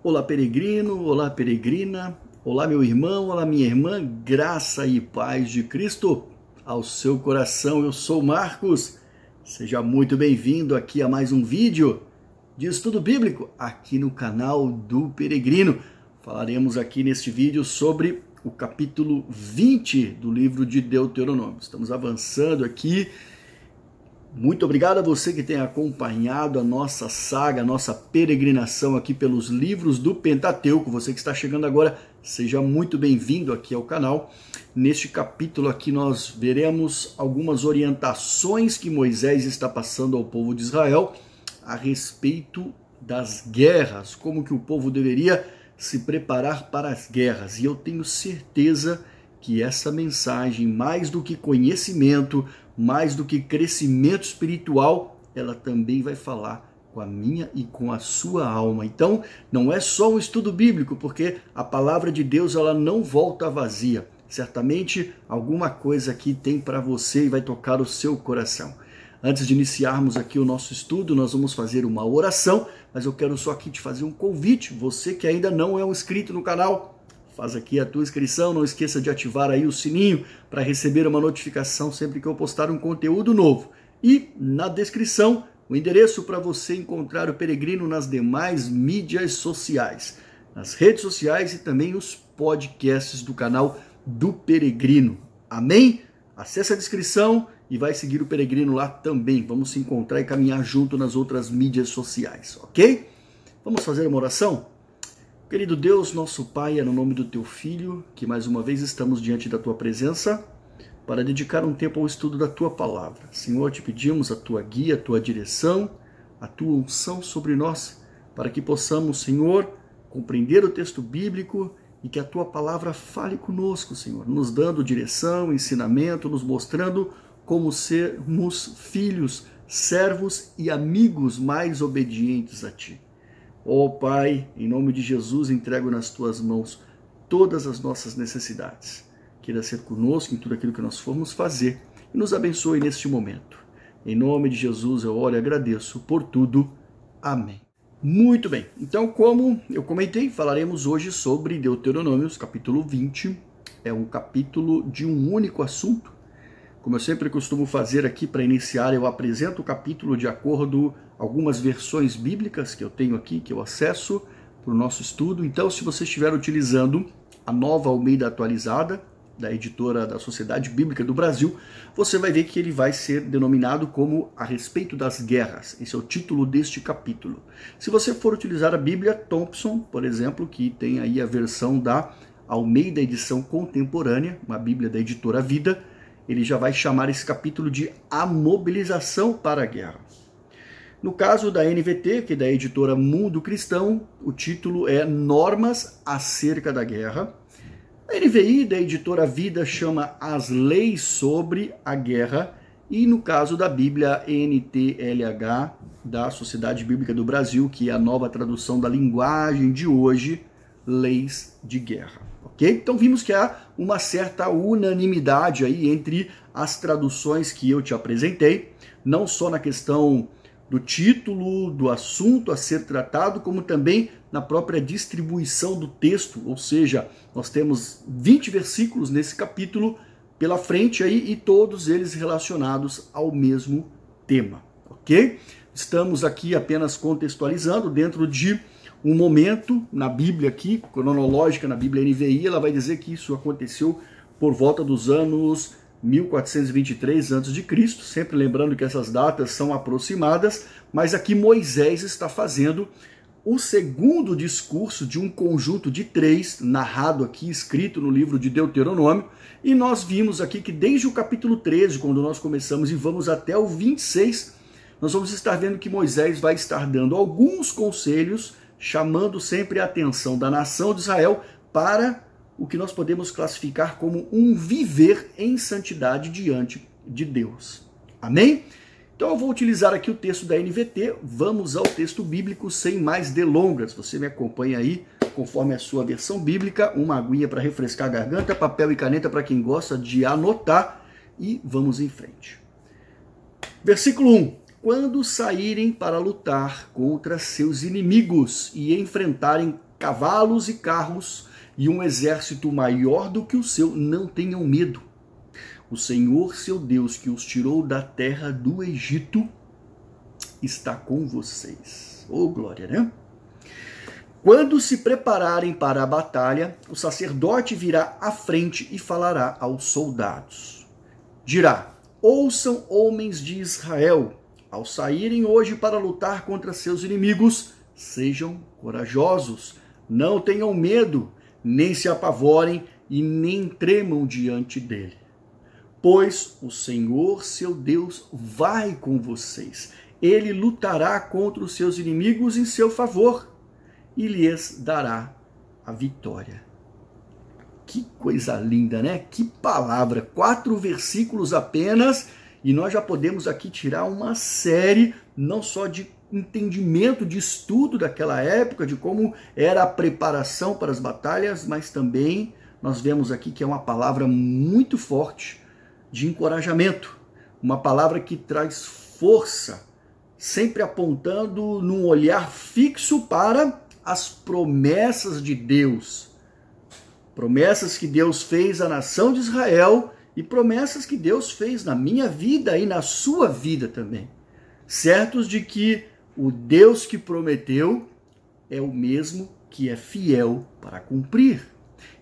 Olá, peregrino, olá, peregrina, olá, meu irmão, olá, minha irmã, graça e paz de Cristo ao seu coração. Eu sou Marcos, seja muito bem-vindo aqui a mais um vídeo de estudo bíblico aqui no canal do Peregrino. Falaremos aqui neste vídeo sobre o capítulo 20 do livro de Deuteronômio. Estamos avançando aqui. Muito obrigado a você que tem acompanhado a nossa saga, a nossa peregrinação aqui pelos livros do Pentateuco. Você que está chegando agora, seja muito bem-vindo aqui ao canal. Neste capítulo aqui nós veremos algumas orientações que Moisés está passando ao povo de Israel a respeito das guerras, como que o povo deveria se preparar para as guerras. E eu tenho certeza que essa mensagem, mais do que conhecimento, mais do que crescimento espiritual, ela também vai falar com a minha e com a sua alma. Então, não é só um estudo bíblico, porque a palavra de Deus ela não volta vazia. Certamente, alguma coisa aqui tem para você e vai tocar o seu coração. Antes de iniciarmos aqui o nosso estudo, nós vamos fazer uma oração, mas eu quero só aqui te fazer um convite. Você que ainda não é um inscrito no canal, faz aqui a tua inscrição, não esqueça de ativar aí o sininho para receber uma notificação sempre que eu postar um conteúdo novo. E na descrição, o endereço para você encontrar o Peregrino nas demais mídias sociais, nas redes sociais e também os podcasts do canal do Peregrino. Amém? Acesse a descrição e vai seguir o Peregrino lá também. Vamos se encontrar e caminhar junto nas outras mídias sociais, ok? Vamos fazer uma oração? Querido Deus, nosso Pai, é no nome do Teu Filho que mais uma vez estamos diante da Tua presença para dedicar um tempo ao estudo da Tua Palavra. Senhor, te pedimos a Tua guia, a Tua direção, a Tua unção sobre nós, para que possamos, Senhor, compreender o texto bíblico e que a Tua Palavra fale conosco, Senhor, nos dando direção, ensinamento, nos mostrando como sermos filhos, servos e amigos mais obedientes a Ti. Ó Pai, em nome de Jesus, entrego nas Tuas mãos todas as nossas necessidades. Queira ser conosco em tudo aquilo que nós formos fazer e nos abençoe neste momento. Em nome de Jesus eu oro e agradeço por tudo. Amém. Muito bem, então como eu comentei, falaremos hoje sobre Deuteronômios, capítulo 20. É um capítulo de um único assunto. Como eu sempre costumo fazer aqui para iniciar, eu apresento o capítulo de acordo com algumas versões bíblicas que eu tenho aqui, que eu acesso para o nosso estudo. Então, se você estiver utilizando a Nova Almeida Atualizada, da editora da Sociedade Bíblica do Brasil, você vai ver que ele vai ser denominado como A Respeito das Guerras. Esse é o título deste capítulo. Se você for utilizar a Bíblia Thompson, por exemplo, que tem aí a versão da Almeida Edição Contemporânea, uma Bíblia da editora Vida, ele já vai chamar esse capítulo de A Mobilização para a Guerra. No caso da NVT, que é da editora Mundo Cristão, o título é Normas acerca da Guerra. A NVI, da editora Vida, chama As Leis sobre a Guerra. E no caso da Bíblia NTLH, da Sociedade Bíblica do Brasil, que é a nova tradução da linguagem de hoje, Leis de Guerra. Ok? Então vimos que há uma certa unanimidade aí entre as traduções que eu te apresentei, não só na questão do título, do assunto a ser tratado, como também na própria distribuição do texto, ou seja, nós temos 20 versículos nesse capítulo pela frente aí e todos eles relacionados ao mesmo tema, ok? Estamos aqui apenas contextualizando dentro de um momento na Bíblia aqui, cronológica na Bíblia NVI, ela vai dizer que isso aconteceu por volta dos anos 1423 a.C., sempre lembrando que essas datas são aproximadas, mas aqui Moisés está fazendo o segundo discurso de um conjunto de 3, narrado aqui, escrito no livro de Deuteronômio, e nós vimos aqui que desde o capítulo 13, quando nós começamos e vamos até o 26, nós vamos estar vendo que Moisés vai estar dando alguns conselhos, chamando sempre a atenção da nação de Israel para o que nós podemos classificar como um viver em santidade diante de Deus. Amém? Então eu vou utilizar aqui o texto da NVT, vamos ao texto bíblico sem mais delongas. Você me acompanha aí, conforme a sua versão bíblica, uma aguinha para refrescar a garganta, papel e caneta para quem gosta de anotar e vamos em frente. Versículo 1. Quando saírem para lutar contra seus inimigos e enfrentarem cavalos e carros e um exército maior do que o seu, não tenham medo. O Senhor, seu Deus, que os tirou da terra do Egito, está com vocês. Oh, glória, né? Quando se prepararem para a batalha, o sacerdote virá à frente e falará aos soldados. Dirá: ouçam, homens de Israel, ao saírem hoje para lutar contra seus inimigos, sejam corajosos, não tenham medo, nem se apavorem e nem tremam diante dele. Pois o Senhor, seu Deus, vai com vocês. Ele lutará contra os seus inimigos em seu favor e lhes dará a vitória. Que coisa linda, né? Que palavra! 4 versículos apenas e nós já podemos aqui tirar uma série, não só de entendimento, de estudo daquela época, de como era a preparação para as batalhas, mas também nós vemos aqui que é uma palavra muito forte de encorajamento, uma palavra que traz força, sempre apontando num olhar fixo para as promessas de Deus. Promessas que Deus fez à nação de Israel e promessas que Deus fez na minha vida e na sua vida também. Certos de que o Deus que prometeu é o mesmo que é fiel para cumprir.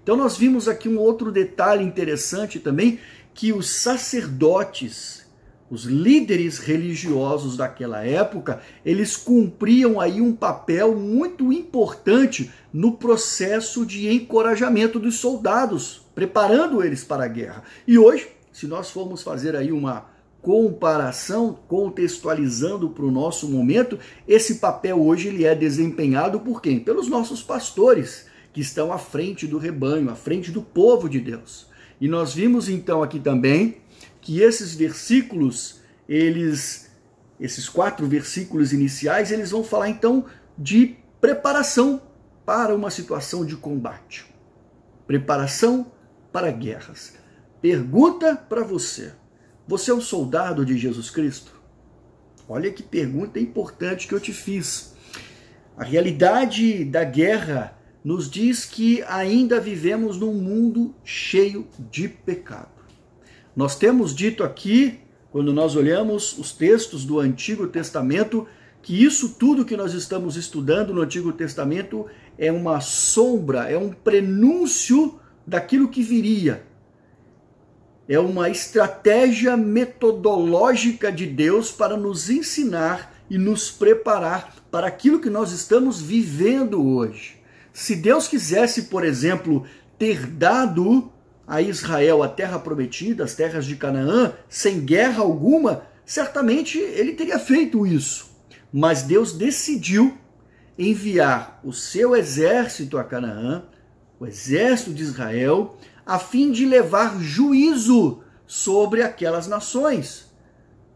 Então nós vimos aqui um outro detalhe interessante também, que os sacerdotes, os líderes religiosos daquela época, eles cumpriam aí um papel muito importante no processo de encorajamento dos soldados, preparando eles para a guerra. E hoje, se nós formos fazer aí uma comparação, contextualizando para o nosso momento, esse papel hoje ele é desempenhado por quem? Pelos nossos pastores, que estão à frente do rebanho, à frente do povo de Deus. E nós vimos então aqui também que esses versículos, esses 4 versículos iniciais, eles vão falar então de preparação para uma situação de combate. Preparação para guerras. Pergunta para você. Você é um soldado de Jesus Cristo? Olha que pergunta importante que eu te fiz. A realidade da guerra nos diz que ainda vivemos num mundo cheio de pecado. Nós temos dito aqui, quando nós olhamos os textos do Antigo Testamento, que isso tudo que nós estamos estudando no Antigo Testamento é uma sombra, é um prenúncio daquilo que viria. É uma estratégia metodológica de Deus para nos ensinar e nos preparar para aquilo que nós estamos vivendo hoje. Se Deus quisesse, por exemplo, ter dado a Israel a terra prometida, as terras de Canaã, sem guerra alguma, certamente ele teria feito isso. Mas Deus decidiu enviar o seu exército a Canaã, o exército de Israel, a fim de levar juízo sobre aquelas nações.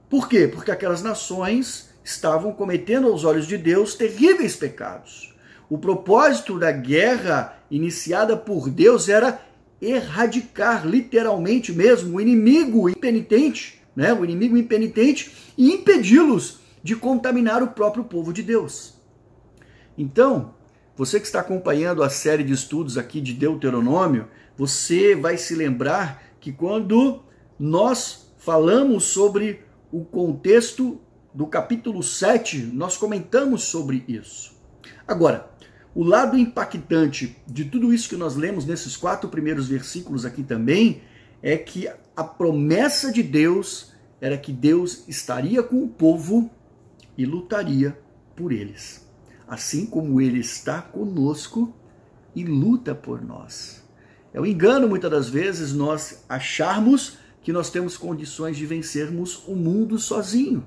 Por quê? Porque aquelas nações estavam cometendo aos olhos de Deus terríveis pecados. O propósito da guerra iniciada por Deus era erradicar, literalmente mesmo, o inimigo impenitente, né? O inimigo impenitente, e impedi-los de contaminar o próprio povo de Deus. Então, você que está acompanhando a série de estudos aqui de Deuteronômio, você vai se lembrar que quando nós falamos sobre o contexto do capítulo 7, nós comentamos sobre isso. Agora, o lado impactante de tudo isso que nós lemos nesses 4 primeiros versículos aqui também é que a promessa de Deus era que Deus estaria com o povo e lutaria por eles. Assim como ele está conosco e luta por nós. É um engano muitas das vezes nós acharmos que nós temos condições de vencermos o mundo sozinho.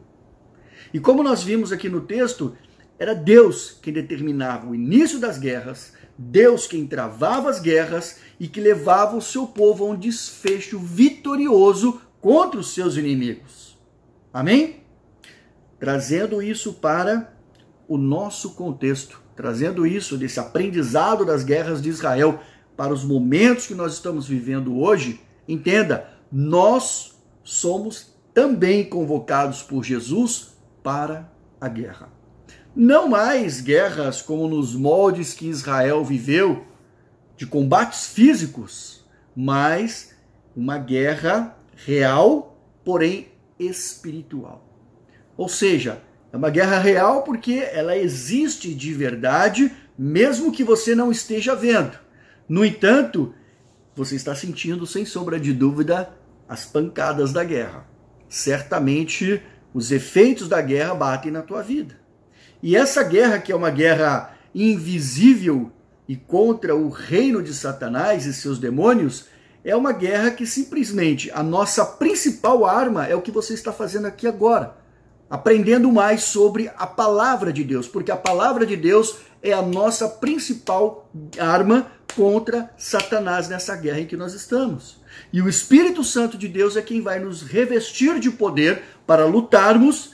E como nós vimos aqui no texto, era Deus quem determinava o início das guerras, Deus quem travava as guerras e que levava o seu povo a um desfecho vitorioso contra os seus inimigos. Amém? Trazendo isso para o nosso contexto, trazendo isso desse aprendizado das guerras de Israel para os momentos que nós estamos vivendo hoje, entenda, nós somos também convocados por Jesus para a guerra. Não mais guerras como nos moldes que Israel viveu, de combates físicos, mas uma guerra real, porém espiritual. Ou seja, é uma guerra real porque ela existe de verdade, mesmo que você não esteja vendo. No entanto, você está sentindo, sem sombra de dúvida, as pancadas da guerra. Certamente, os efeitos da guerra batem na tua vida. E essa guerra, que é uma guerra invisível e contra o reino de Satanás e seus demônios, é uma guerra que simplesmente a nossa principal arma é o que você está fazendo aqui agora. Aprendendo mais sobre a palavra de Deus, porque a palavra de Deus é a nossa principal arma contra Satanás nessa guerra em que nós estamos. E o Espírito Santo de Deus é quem vai nos revestir de poder para lutarmos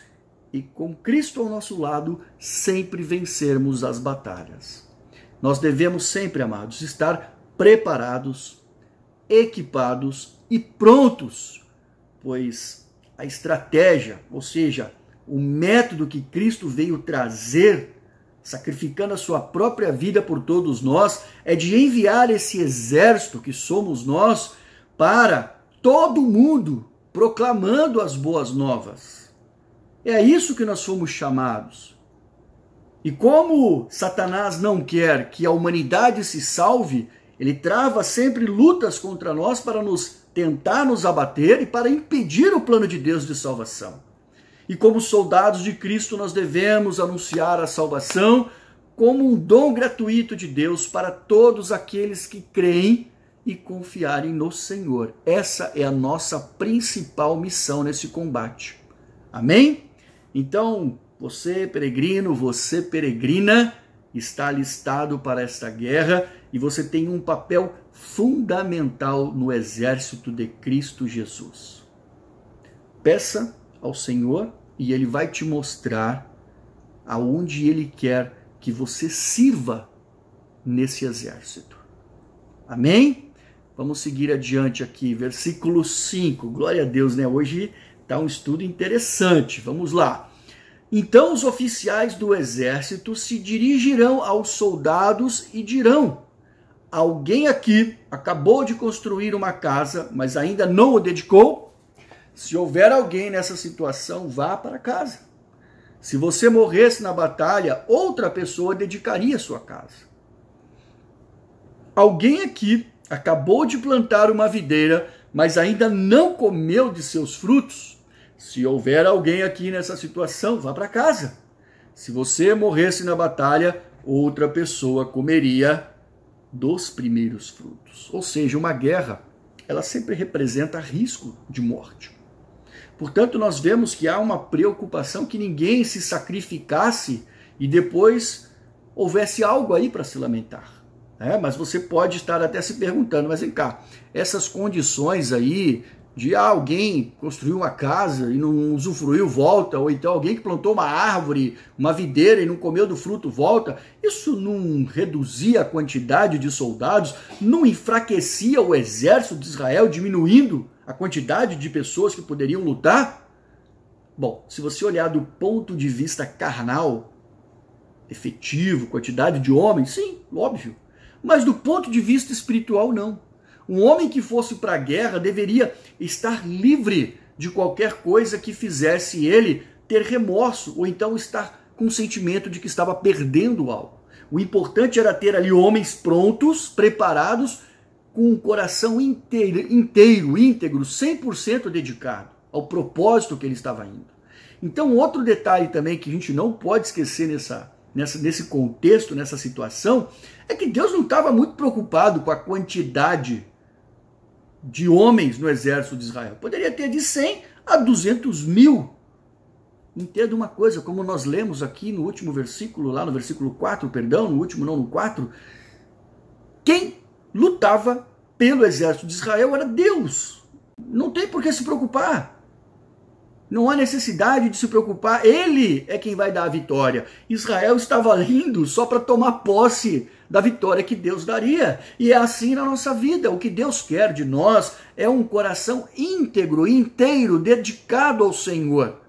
e, com Cristo ao nosso lado, sempre vencermos as batalhas. Nós devemos sempre, amados, estar preparados, equipados e prontos, pois a estratégia, ou seja, o método que Cristo veio trazer, sacrificando a sua própria vida por todos nós, é de enviar esse exército que somos nós para todo mundo, proclamando as boas novas. É a isso que nós fomos chamados. E como Satanás não quer que a humanidade se salve, ele trava sempre lutas contra nós para tentar nos abater e para impedir o plano de Deus de salvação. E como soldados de Cristo, nós devemos anunciar a salvação como um dom gratuito de Deus para todos aqueles que creem e confiarem no Senhor. Essa é a nossa principal missão nesse combate. Amém? Então, você peregrino, você peregrina, está alistado para esta guerra e você tem um papel fundamental no exército de Cristo Jesus. Peça ao Senhor e Ele vai te mostrar aonde Ele quer que você sirva nesse exército. Amém? Vamos seguir adiante aqui, versículo 5. Glória a Deus, né? Hoje está um estudo interessante. Vamos lá. Então os oficiais do exército se dirigirão aos soldados e dirão: alguém aqui acabou de construir uma casa, mas ainda não o dedicou? Se houver alguém nessa situação, vá para casa. Se você morresse na batalha, outra pessoa dedicaria sua casa. Alguém aqui acabou de plantar uma videira, mas ainda não comeu de seus frutos? Se houver alguém aqui nessa situação, vá para casa. Se você morresse na batalha, outra pessoa comeria dos primeiros frutos. Ou seja, uma guerra, ela sempre representa risco de morte. Portanto, nós vemos que há uma preocupação que ninguém se sacrificasse e depois houvesse algo aí para se lamentar. Mas você pode estar até se perguntando, mas vem cá, essas condições aí de alguém construir uma casa e não usufruiu, volta, ou então alguém que plantou uma árvore, uma videira e não comeu do fruto, volta, isso não reduzia a quantidade de soldados, não enfraquecia o exército de Israel, diminuindo a quantidade de pessoas que poderiam lutar? Bom, se você olhar do ponto de vista carnal, efetivo, quantidade de homens, sim, óbvio. Mas do ponto de vista espiritual, não. Um homem que fosse para a guerra deveria estar livre de qualquer coisa que fizesse ele ter remorso ou então estar com o sentimento de que estava perdendo algo. O importante era ter ali homens prontos, preparados, com o coração íntegro, 100% dedicado ao propósito que ele estava indo. Então, outro detalhe também que a gente não pode esquecer nesse contexto, nessa situação, é que Deus não estava muito preocupado com a quantidade de homens no exército de Israel. Poderia ter de 100 a 200 mil. Entenda uma coisa, como nós lemos aqui no último versículo, lá no versículo 4, perdão, no último, não no 4, quem lutava pelo exército de Israel era Deus. Não tem por que se preocupar. Não há necessidade de se preocupar. Ele é quem vai dar a vitória. Israel estava indo só para tomar posse da vitória que Deus daria. E é assim na nossa vida. O que Deus quer de nós é um coração íntegro, inteiro, dedicado ao Senhor.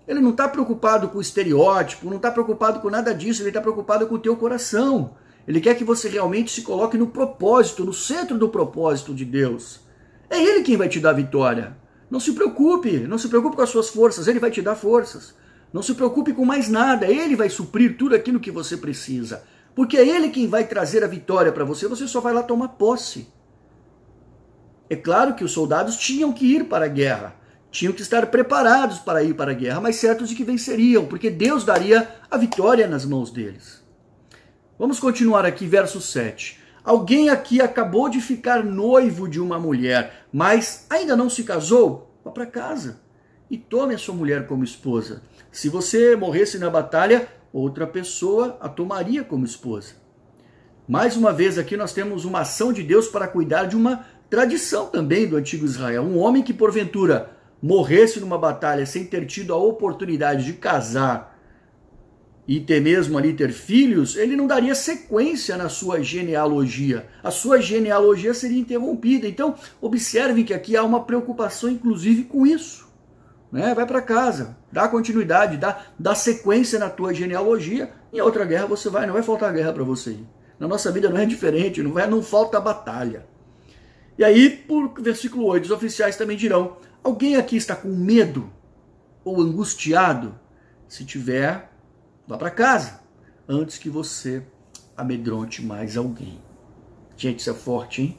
Ele não está preocupado com o estereótipo, não está preocupado com nada disso, ele está preocupado com o teu coração. Ele quer que você realmente se coloque no propósito, no centro do propósito de Deus. É Ele quem vai te dar a vitória. Não se preocupe com as suas forças, Ele vai te dar forças. Não se preocupe com mais nada, Ele vai suprir tudo aquilo que você precisa. Porque é Ele quem vai trazer a vitória para você, você só vai lá tomar posse. É claro que os soldados tinham que ir para a guerra, tinham que estar preparados para ir para a guerra, mas certos de que venceriam, porque Deus daria a vitória nas mãos deles. Vamos continuar aqui, verso 7. Alguém aqui acabou de ficar noivo de uma mulher, mas ainda não se casou? Vá para casa e tome a sua mulher como esposa. Se você morresse na batalha, outra pessoa a tomaria como esposa. Mais uma vez aqui nós temos uma ação de Deus para cuidar de uma tradição também do antigo Israel. Um homem que porventura morresse numa batalha sem ter tido a oportunidade de casar e ter mesmo ali ter filhos, ele não daria sequência na sua genealogia. A sua genealogia seria interrompida. Então, observem que aqui há uma preocupação inclusive com isso. Vai para casa, dá continuidade, dá sequência na tua genealogia. Em outra guerra você vai, não vai faltar guerra para você ir. Na nossa vida não é diferente, não falta batalha. E aí, por versículo 8, os oficiais também dirão: alguém aqui está com medo ou angustiado? Se tiver, vá para casa, antes que você amedronte mais alguém. Gente, isso é forte, hein?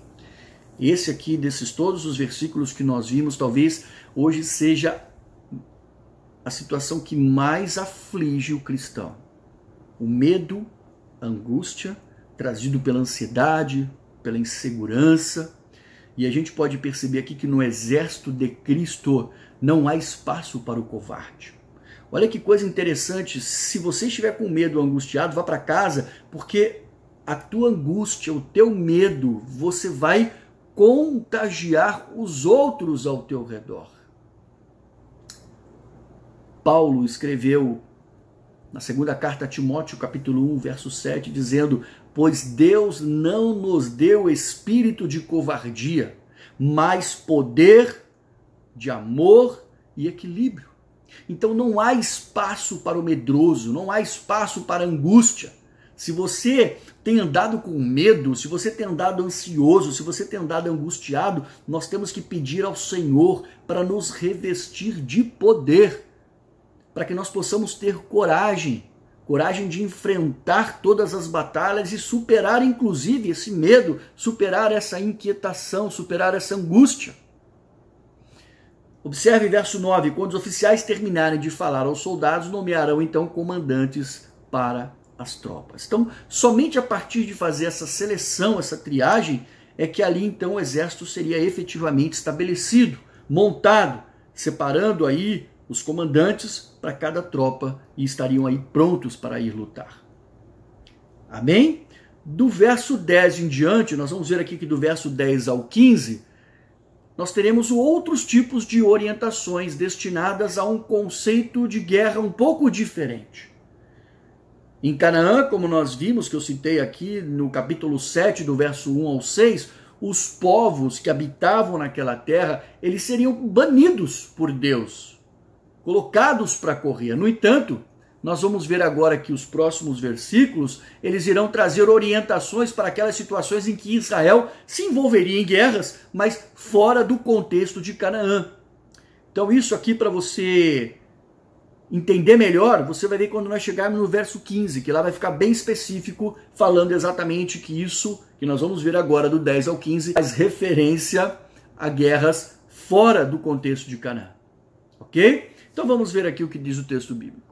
Esse aqui, desses todos os versículos que nós vimos, talvez hoje seja a situação que mais aflige o cristão. O medo, a angústia, trazido pela ansiedade, pela insegurança. E a gente pode perceber aqui que no exército de Cristo não há espaço para o covarde. Olha que coisa interessante, se você estiver com medo ou angustiado, vá para casa, porque a tua angústia, o teu medo, você vai contagiar os outros ao teu redor. Paulo escreveu na segunda carta a Timóteo, capítulo 1, verso 7, dizendo: pois Deus não nos deu espírito de covardia, mas poder, de amor e equilíbrio. Então não há espaço para o medroso, não há espaço para a angústia. Se você tem andado com medo, se você tem andado ansioso, se você tem andado angustiado, nós temos que pedir ao Senhor para nos revestir de poder, para que nós possamos ter coragem de enfrentar todas as batalhas e superar inclusive esse medo, superar essa inquietação, superar essa angústia. Observe verso 9, quando os oficiais terminarem de falar aos soldados, nomearão então comandantes para as tropas. Então, somente a partir de fazer essa seleção, essa triagem, é que ali então o exército seria efetivamente estabelecido, montado, separando aí os comandantes para cada tropa e estariam aí prontos para ir lutar. Amém? Do verso 10 em diante, nós vamos ver aqui que do verso 10 ao 15, nós teremos outros tipos de orientações destinadas a um conceito de guerra um pouco diferente. Em Canaã, como nós vimos, que eu citei aqui no capítulo 7, do verso 1 ao 6, os povos que habitavam naquela terra, eles seriam banidos por Deus, colocados para correr. No entanto, nós vamos ver agora que os próximos versículos, eles irão trazer orientações para aquelas situações em que Israel se envolveria em guerras, mas fora do contexto de Canaã. Então isso aqui, para você entender melhor, você vai ver quando nós chegarmos no verso 15, que lá vai ficar bem específico, falando exatamente que isso, que nós vamos ver agora do 10 ao 15, faz referência a guerras fora do contexto de Canaã. Ok? Então vamos ver aqui o que diz o texto bíblico.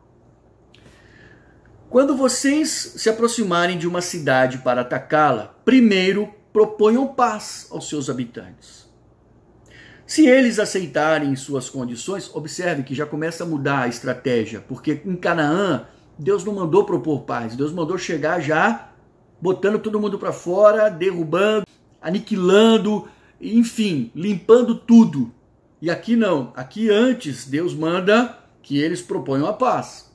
Quando vocês se aproximarem de uma cidade para atacá-la, primeiro proponham paz aos seus habitantes. Se eles aceitarem suas condições, observe que já começa a mudar a estratégia, porque em Canaã, Deus não mandou propor paz, Deus mandou chegar já botando todo mundo para fora, derrubando, aniquilando, enfim, limpando tudo. E aqui não, aqui antes Deus manda que eles proponham a paz.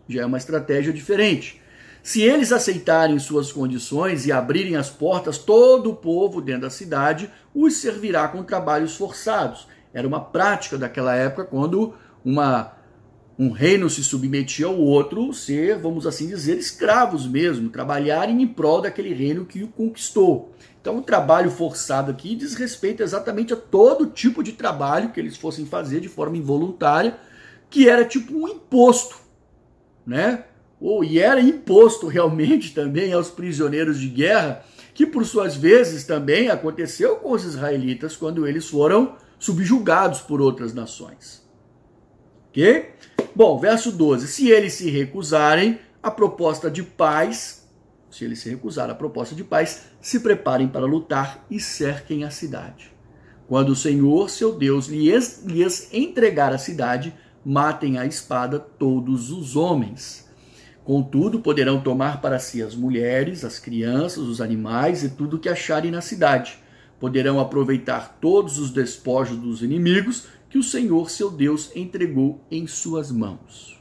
Já é uma estratégia diferente. Se eles aceitarem suas condições e abrirem as portas, todo o povo dentro da cidade os servirá com trabalhos forçados. Era uma prática daquela época quando uma Um reino se submetia ao outro, ser, vamos assim dizer, escravos mesmo, trabalharem em prol daquele reino que o conquistou. Então o trabalho forçado aqui diz respeito exatamente a todo tipo de trabalho que eles fossem fazer de forma involuntária, que era tipo um imposto, né? E era imposto realmente também aos prisioneiros de guerra, que por suas vezes também aconteceu com os israelitas quando eles foram subjugados por outras nações. Ok? Bom, verso 12. Se eles se recusarem a proposta de paz, se preparem para lutar e cerquem a cidade. Quando o Senhor, seu Deus, lhes entregar a cidade, matem à espada todos os homens. Contudo, poderão tomar para si as mulheres, as crianças, os animais e tudo o que acharem na cidade. Poderão aproveitar todos os despojos dos inimigos que o Senhor, seu Deus, entregou em suas mãos.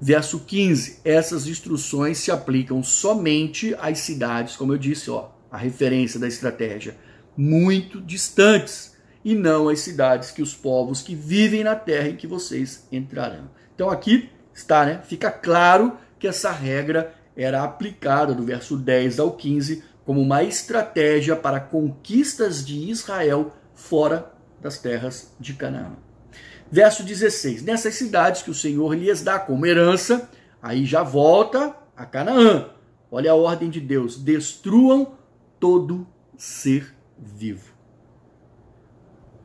Verso 15. Essas instruções se aplicam somente às cidades, como eu disse, a referência da estratégia, muito distantes, e não às cidades que os povos que vivem na terra em que vocês entrarão. Então aqui está, né? Fica claro que essa regra era aplicada do verso 10 ao 15 como uma estratégia para conquistas de Israel fora das terras de Canaã. Verso 16. Nessas cidades que o Senhor lhes dá como herança, aí já volta a Canaã. Olha a ordem de Deus. Destruam todo ser vivo.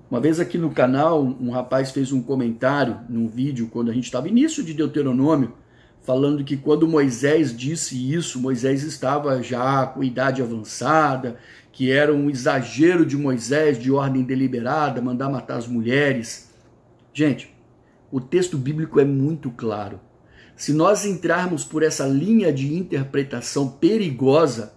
Uma vez aqui no canal, um rapaz fez um comentário num vídeo, quando a gente estava início de Deuteronômio, falando que quando Moisés disse isso, Moisés estava já com idade avançada, que era um exagero de Moisés, de ordem deliberada, mandar matar as mulheres. Gente, o texto bíblico é muito claro. Se nós entrarmos por essa linha de interpretação perigosa,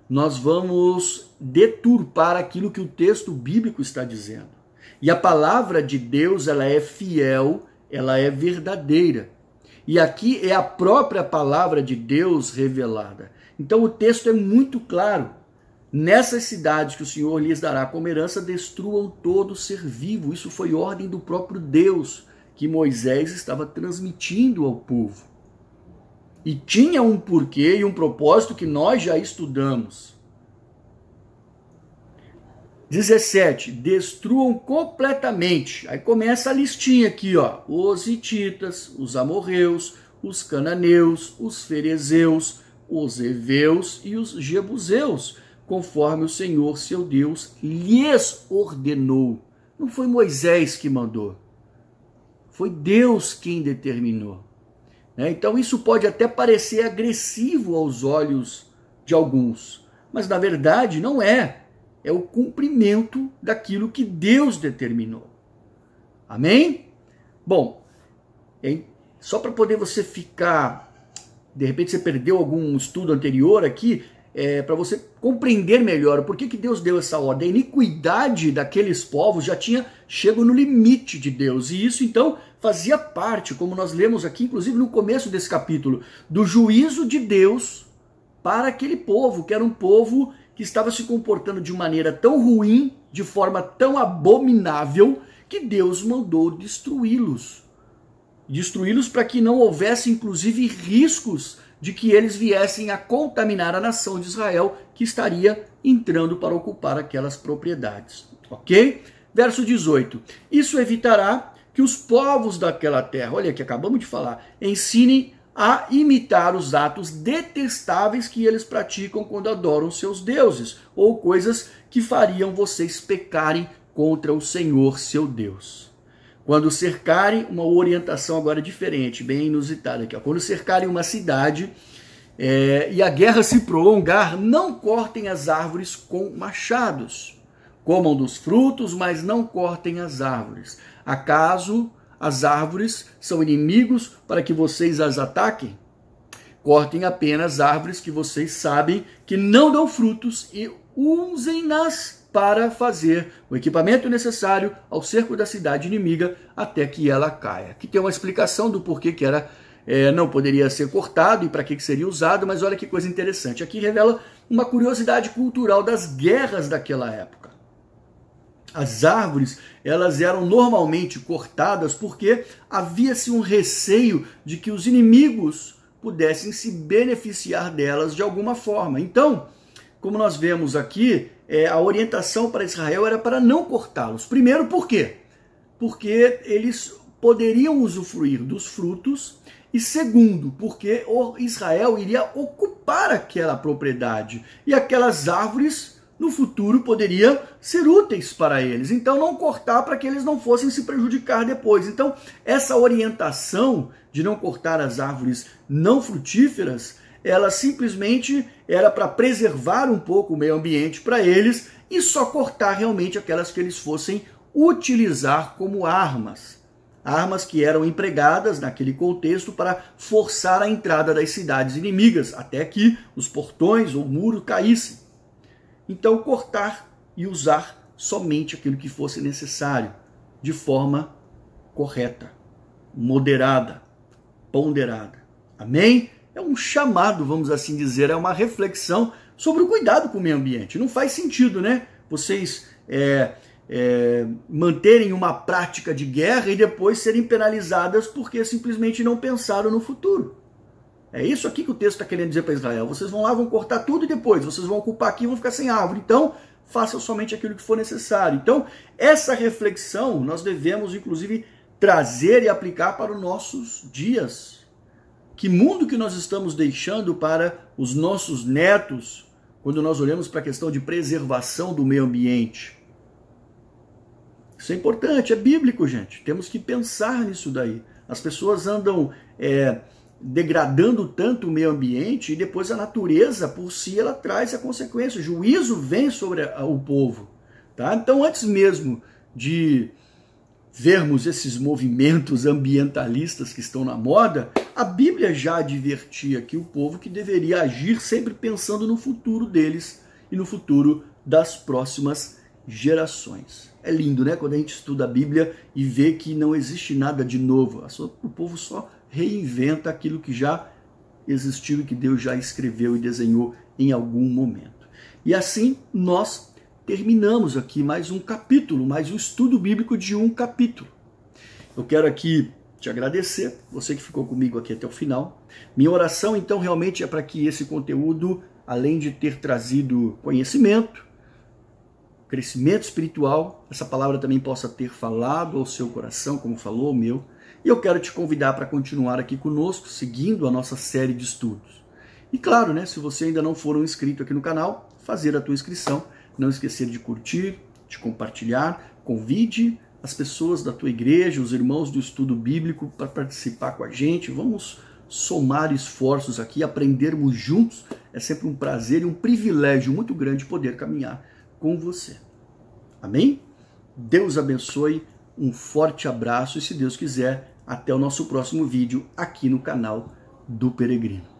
nós vamos deturpar aquilo que o texto bíblico está dizendo. E a palavra de Deus, ela é fiel, ela é verdadeira. E aqui é a própria palavra de Deus revelada. Então o texto é muito claro. Nessas cidades que o Senhor lhes dará como herança, destruam todo ser vivo. Isso foi ordem do próprio Deus que Moisés estava transmitindo ao povo. E tinha um porquê e um propósito que nós já estudamos. 17. Destruam completamente. Aí começa a listinha aqui, os hititas, os amorreus, os cananeus, os ferezeus, os heveus e os jebuseus, conforme o Senhor, seu Deus, lhes ordenou. Não foi Moisés que mandou. Foi Deus quem determinou. Então isso pode até parecer agressivo aos olhos de alguns, mas na verdade não é. É o cumprimento daquilo que Deus determinou. Amém? Bom, só para poder você ficar, de repente você perdeu algum estudo anterior aqui, para você compreender melhor o porquê que Deus deu essa ordem. A iniquidade daqueles povos já tinha chegado no limite de Deus. E isso então fazia parte, como nós lemos aqui, inclusive no começo desse capítulo, do juízo de Deus para aquele povo, que era um povo que estava se comportando de maneira tão ruim, de forma tão abominável, que Deus mandou destruí-los. Destruí-los para que não houvesse, inclusive, riscos de que eles viessem a contaminar a nação de Israel, que estaria entrando para ocupar aquelas propriedades. Ok? Verso 18. Isso evitará que os povos daquela terra, olha que acabamos de falar, ensinem a imitar os atos detestáveis que eles praticam quando adoram seus deuses, ou coisas que fariam vocês pecarem contra o Senhor, seu Deus. Quando cercarem, uma orientação agora diferente, bem inusitada aqui, quando cercarem uma cidade e a guerra se prolongar, não cortem as árvores com machados. Comam dos frutos, mas não cortem as árvores. Acaso as árvores são inimigos para que vocês as ataquem? Cortem apenas árvores que vocês sabem que não dão frutos e usem-nas para fazer o equipamento necessário ao cerco da cidade inimiga até que ela caia. Aqui tem uma explicação do porquê que não poderia ser cortado e para que seria usado, mas olha que coisa interessante. Aqui revela uma curiosidade cultural das guerras daquela época. As árvores, elas eram normalmente cortadas porque havia-se um receio de que os inimigos pudessem se beneficiar delas de alguma forma. Então, como nós vemos aqui, a orientação para Israel era para não cortá-los. Primeiro, por quê? Porque eles poderiam usufruir dos frutos. E segundo, porque Israel iria ocupar aquela propriedade. E aquelas árvores, no futuro, poderiam ser úteis para eles. Então, não cortar para que eles não fossem se prejudicar depois. Então, essa orientação de não cortar as árvores não frutíferas, ela simplesmente era para preservar um pouco o meio ambiente para eles e só cortar realmente aquelas que eles fossem utilizar como armas. Armas que eram empregadas naquele contexto para forçar a entrada das cidades inimigas, até que os portões ou o muro caíssem. Então, cortar e usar somente aquilo que fosse necessário, de forma correta, moderada, ponderada. Amém? É um chamado, vamos assim dizer, é uma reflexão sobre o cuidado com o meio ambiente. Não faz sentido, né? Vocês manterem uma prática de guerra e depois serem penalizadas porque simplesmente não pensaram no futuro. É isso aqui que o texto está querendo dizer para Israel. Vocês vão lá, vão cortar tudo e depois vocês vão ocupar aqui e vão ficar sem árvore. Então, façam somente aquilo que for necessário. Então, essa reflexão nós devemos, inclusive, trazer e aplicar para os nossos dias. Que mundo que nós estamos deixando para os nossos netos quando nós olhamos para a questão de preservação do meio ambiente? Isso é importante, é bíblico, gente. Temos que pensar nisso daí. As pessoas andam degradando tanto o meio ambiente e depois a natureza, por si, ela traz a consequência. O juízo vem sobre o povo. Tá? Então, antes mesmo de vermos esses movimentos ambientalistas que estão na moda, a Bíblia já advertia aqui o povo que deveria agir sempre pensando no futuro deles e no futuro das próximas gerações. É lindo, né? Quando a gente estuda a Bíblia e vê que não existe nada de novo. O povo só reinventa aquilo que já existiu e que Deus já escreveu e desenhou em algum momento. E assim nós terminamos aqui mais um capítulo, mais um estudo bíblico de um capítulo. Eu quero aqui te agradecer, você que ficou comigo aqui até o final. Minha oração, então, realmente é para que esse conteúdo, além de ter trazido conhecimento, crescimento espiritual, essa palavra também possa ter falado ao seu coração, como falou o meu. E eu quero te convidar para continuar aqui conosco, seguindo a nossa série de estudos. E claro, né, se você ainda não for um inscrito aqui no canal, fazer a tua inscrição. Não esquecer de curtir, de compartilhar, convide as pessoas da tua igreja, os irmãos do estudo bíblico para participar com a gente. Vamos somar esforços aqui, aprendermos juntos. É sempre um prazer e um privilégio muito grande poder caminhar com você. Amém? Deus abençoe, um forte abraço e, se Deus quiser, até o nosso próximo vídeo aqui no canal do Peregrino.